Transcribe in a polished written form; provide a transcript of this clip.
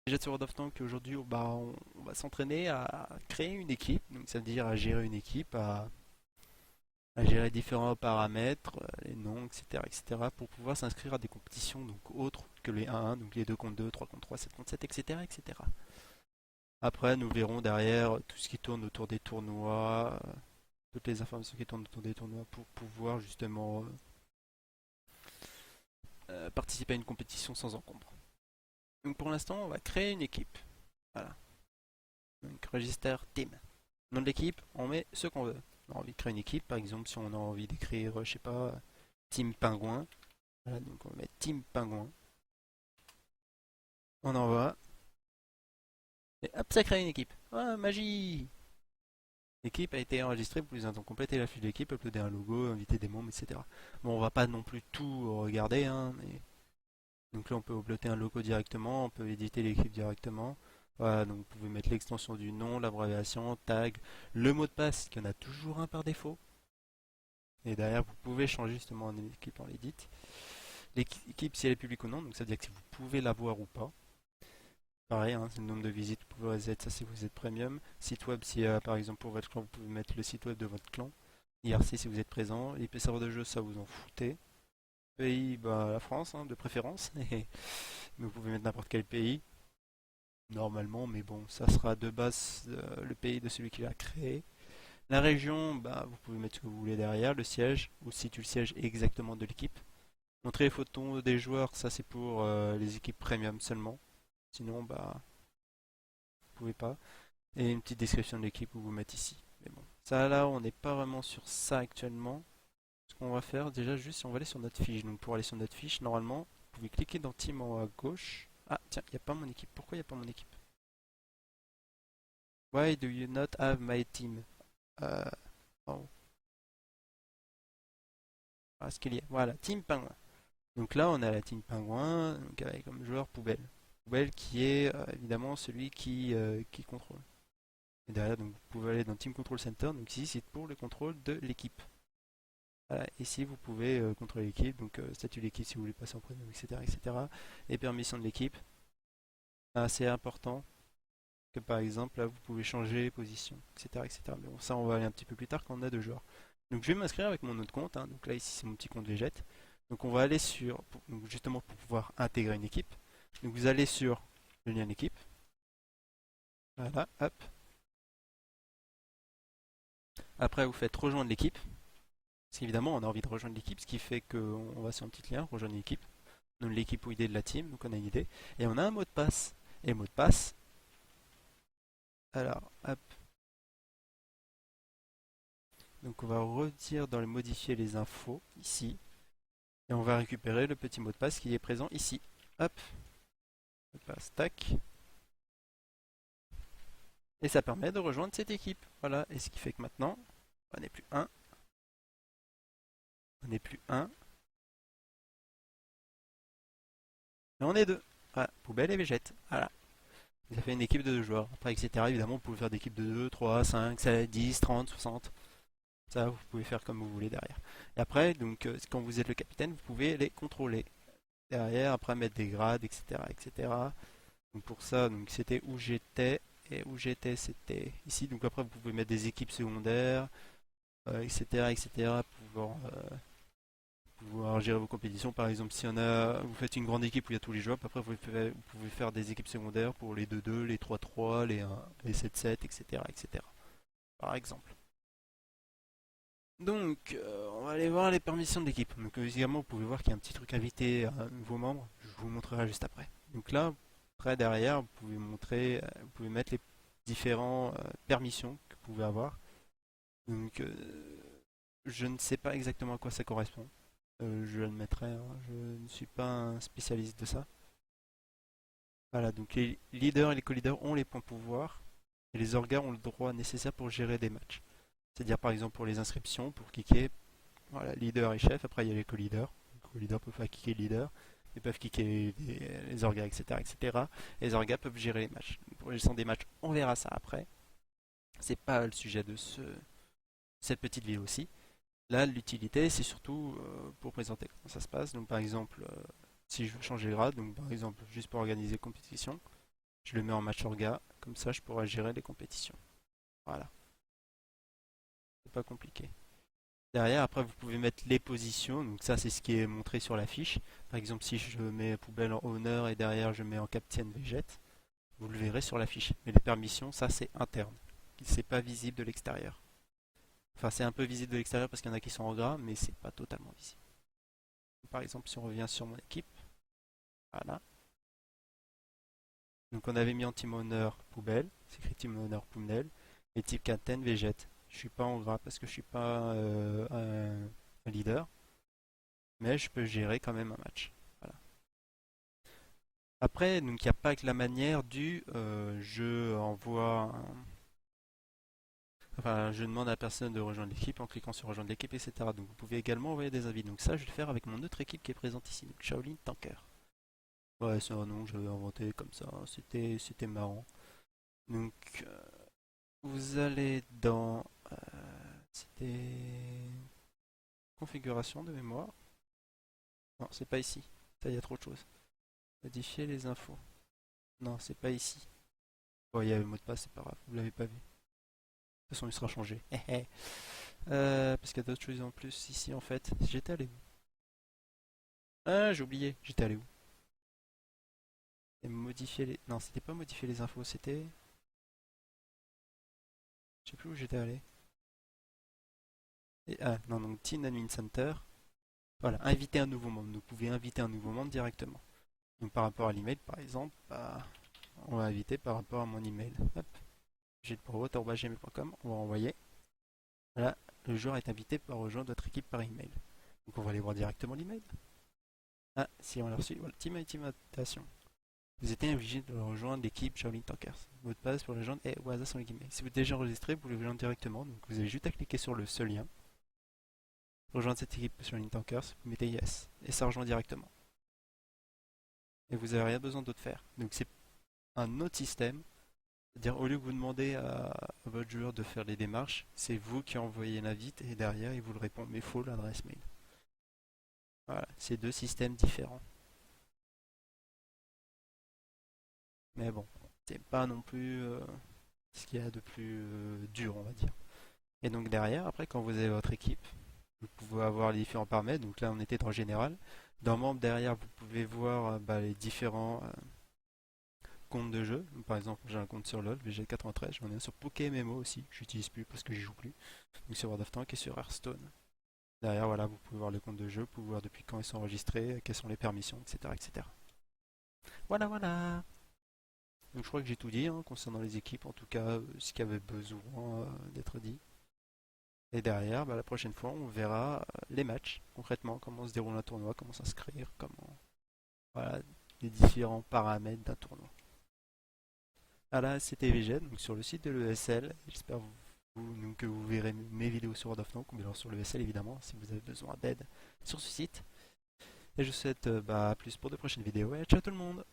Déjà sur World of Tanks aujourd'hui on va s'entraîner à créer une équipe, donc ça veut dire à gérer une équipe, à gérer différents paramètres, les noms, etc., etc., pour pouvoir s'inscrire à des compétitions donc autres que les 1-1, donc les 2 contre 2, 3 contre 3, 7 contre 7, etc., etc. Après, nous verrons derrière tout ce qui tourne autour des tournois, toutes les informations qui tournent autour des tournois pour pouvoir justement participer à une compétition sans encombre. Donc pour l'instant, on va créer une équipe. Voilà. Donc register team. Nom de l'équipe, on met ce qu'on veut. On a envie de créer une équipe, par exemple, si on a envie d'écrire, je sais pas, Team Pingouin. Voilà, donc on va mettre Team Pingouin. On envoie. Et hop, ça crée une équipe. Ah, magie! L'équipe a été enregistrée, vous pouvez compléter la fiche d'équipe, uploader un logo, inviter des membres, etc. Bon, on va pas non plus tout regarder, hein, mais... Donc là, on peut uploader un logo directement, on peut éditer l'équipe directement. Voilà, donc vous pouvez mettre l'extension du nom, l'abréviation, tag, le mot de passe, qu'il y en a toujours un par défaut. Et derrière, vous pouvez changer justement en équipe en l'édit. L'équipe, si elle est publique ou non, donc ça veut dire que si vous pouvez la voir ou pas. Pareil, hein, c'est le nombre de visites, vous pouvez reset ça si vous êtes premium. Site web, si par exemple pour votre clan, vous pouvez mettre le site web de votre clan. IRC si vous êtes présent. IP serveur de jeu, ça vous en foutez. Pays, bah la France, hein, de préférence. Mais vous pouvez mettre n'importe quel pays, normalement, mais bon, ça sera de base le pays de celui qui l'a créé. La région, bah, vous pouvez mettre ce que vous voulez derrière, le siège, ou situe le siège exactement de l'équipe. Montrer les photos des joueurs, ça c'est pour les équipes premium seulement. Sinon, bah, vous pouvez pas. Et une petite description de l'équipe que vous mettez ici. Mais bon, ça là, on n'est pas vraiment sur ça actuellement. Ce qu'on va faire, déjà, juste si on va aller sur notre fiche. Donc pour aller sur notre fiche, normalement, vous pouvez cliquer dans Team en haut à gauche. Ah, tiens, il n'y a pas mon équipe. Pourquoi il n'y a pas mon équipe? Why do you not have my team? Euh, oh, ah, ce qu'il y a. Voilà, Team Pingouin. Donc là, on a la Team Pingouin, donc avec comme joueur Poubelle. Poubelle qui est évidemment celui qui contrôle. Et derrière, donc, vous pouvez aller dans Team Control Center. Donc ici, c'est pour le contrôle de l'équipe. Voilà, ici, vous pouvez contrôler l'équipe, donc statut de l'équipe si vous voulez passer en premium, etc., etc. Et permission de l'équipe. C'est important que par exemple, là, vous pouvez changer position, etc., etc. Mais bon, ça, on va aller un petit peu plus tard quand on a deux joueurs. Donc je vais m'inscrire avec mon autre compte. Hein. Donc là, ici, c'est mon petit compte Végette. Donc on va aller sur, donc, justement pour pouvoir intégrer une équipe. Donc vous allez sur le lien d'équipe. Voilà, hop. Après, vous faites rejoindre l'équipe. Parce qu'évidemment, on a envie de rejoindre l'équipe, ce qui fait qu'on va sur un petit lien, rejoindre l'équipe. Donc l'équipe ou idée de la team, donc on a une idée. Et on a un mot de passe. Et le mot de passe, alors, hop. Donc on va redire dans le modifier les infos, ici. Et on va récupérer le petit mot de passe qui est présent ici. Hop, mot de passe, tac. Et ça permet de rejoindre cette équipe. Voilà, et ce qui fait que maintenant, on n'est plus un, on n'est plus un, mais on est deux. Voilà, poubelle et végette. Voilà. Ça fait une équipe de deux joueurs. Après, etc. Évidemment, vous pouvez faire des équipes de 2, 3, 5, 7, 10, 30, 60. Ça, vous pouvez faire comme vous voulez derrière. Et après, donc, quand vous êtes le capitaine, vous pouvez les contrôler. Derrière, après, mettre des grades, etc. etc. Donc, pour ça, donc, c'était où j'étais. Et où j'étais, c'était ici. Donc, après, vous pouvez mettre des équipes secondaires, etc. etc. Pouvoir gérer vos compétitions. Par exemple, si vous faites une grande équipe où il y a tous les joueurs, après, vous pouvez faire des équipes secondaires pour les 2-2, les 3-3, les 7-7, etc. etc. Par exemple. Donc, on va aller voir les permissions de l'équipe. Donc, évidemment, vous pouvez voir qu'il y a un petit truc invité à un nouveau membre. Je vous montrerai juste après. Donc là, après, derrière, vous pouvez mettre les différents permissions que vous pouvez avoir. Donc, je ne sais pas exactement à quoi ça correspond. Je le mettrai, hein. Je ne suis pas un spécialiste de ça. Voilà, donc les leaders et les co-leaders ont les points pouvoir. Et les orgas ont le droit nécessaire pour gérer des matchs. C'est-à-dire, par exemple, pour les inscriptions, pour kicker. Voilà, leader et chef. Après, il y a les co-leaders. Les co-leaders peuvent pas kicker le leader. Ils peuvent kicker les orgas, etc., etc. Et les orgas peuvent gérer les matchs. Pour la gestion des matchs, on verra ça après. C'est pas le sujet de cette petite vidéo aussi. Là, l'utilité, c'est surtout pour présenter comment ça se passe. Donc, par exemple, si je veux changer le grade, donc par exemple, juste pour organiser compétition, Je le mets en match orga, comme ça je pourrai gérer les compétitions. Voilà, c'est pas compliqué. Derrière, après, vous pouvez mettre les positions. Donc ça, c'est ce qui est montré sur la fiche. Par exemple, si je mets poubelle en honneur et derrière je mets en captain végète, vous le verrez sur la fiche. Mais les permissions, ça, c'est interne. C'est pas visible de l'extérieur. Enfin, c'est un peu visible de l'extérieur parce qu'il y en a qui sont en gras, mais c'est pas totalement visible. Par exemple, si on revient sur mon équipe, voilà. Donc on avait mis en team honneur poubelle, c'est écrit team honneur poubelle, et type captain végète. Je suis pas en gras parce que je suis pas un leader, mais je peux gérer quand même un match. Voilà. Après, donc il n'y a pas que la manière du je envoie enfin je demande à la personne de rejoindre l'équipe en cliquant sur rejoindre l'équipe, etc. Donc vous pouvez également envoyer des invites. Donc ça je vais le faire avec mon autre équipe qui est présente ici, donc Shaolin Tanker. Ouais, c'est un nom que j'avais inventé comme ça, c'était marrant. Donc vous allez dans c'était configuration de mémoire. Non, c'est pas ici. Ça, il y a trop de choses. Modifier les infos. Non, c'est pas ici. Bon, il y a le mot de passe, c'est pas grave, vous l'avez pas vu. De toute façon, il sera changé. Parce qu'il y a d'autres choses en plus ici en fait. J'étais allé où? Ah, j'ai oublié. J'étais allé où? Et modifier les. Non, c'était pas modifier les infos, c'était. Je sais plus où j'étais allé. Ah, non, donc Team Admin Center. Voilà, inviter un nouveau membre. Vous pouvez inviter un nouveau membre directement. Donc par rapport à l'email, par exemple, bah, on va inviter par rapport à mon email. Hop, gmail.com, on va envoyer. Voilà, le joueur est invité par rejoindre votre équipe par email. Donc on va aller voir directement l'email. Ah, si on l'a reçu, voilà, team invitation. Vous êtes obligé de rejoindre l'équipe Shaolin Tankers. Mot de passe pour rejoindre est au hasard sur les guillemets. Si vous êtes déjà enregistré, vous pouvez rejoindre directement. Donc vous avez juste à cliquer sur le seul lien. Rejoindre cette équipe Shaolin Tankers, vous mettez yes. Et ça rejoint directement. Et vous n'avez rien besoin d'autre faire. Donc c'est un autre système. C'est-à-dire au lieu que vous demandez à votre joueur de faire les démarches, c'est vous qui envoyez l'invite et derrière il vous le répond mais faut l'adresse mail. Voilà, c'est deux systèmes différents. Mais bon, c'est pas non plus ce qu'il y a de plus dur, on va dire. Et donc derrière, après, quand vous avez votre équipe, vous pouvez avoir les différents paramètres. Donc là, on était dans le général. Dans membre, derrière, vous pouvez voir les différents comptes de jeu. Donc, par exemple, j'ai un compte sur LoL, VG93. J'en ai un sur PokéMMO aussi. Je n'utilise plus parce que j'y joue plus. Donc sur World of Tanks et sur Hearthstone. Derrière, voilà, vous pouvez voir les comptes de jeu, vous pouvez voir depuis quand ils sont enregistrés, quelles sont les permissions, etc. etc. Voilà, voilà. Donc je crois que j'ai tout dit hein, concernant les équipes, en tout cas ce qui avait besoin d'être dit. Et derrière, bah, la prochaine fois, on verra les matchs, concrètement, comment se déroule un tournoi, comment s'inscrire, comment... Voilà, les différents paramètres d'un tournoi. Voilà, c'était VGN, donc sur le site de l'ESL. J'espère que vous verrez mes vidéos sur World of Tanks, ou bien alors sur l'ESL évidemment, si vous avez besoin d'aide sur ce site. Et je vous souhaite à plus pour de prochaines vidéos, et ciao tout le monde!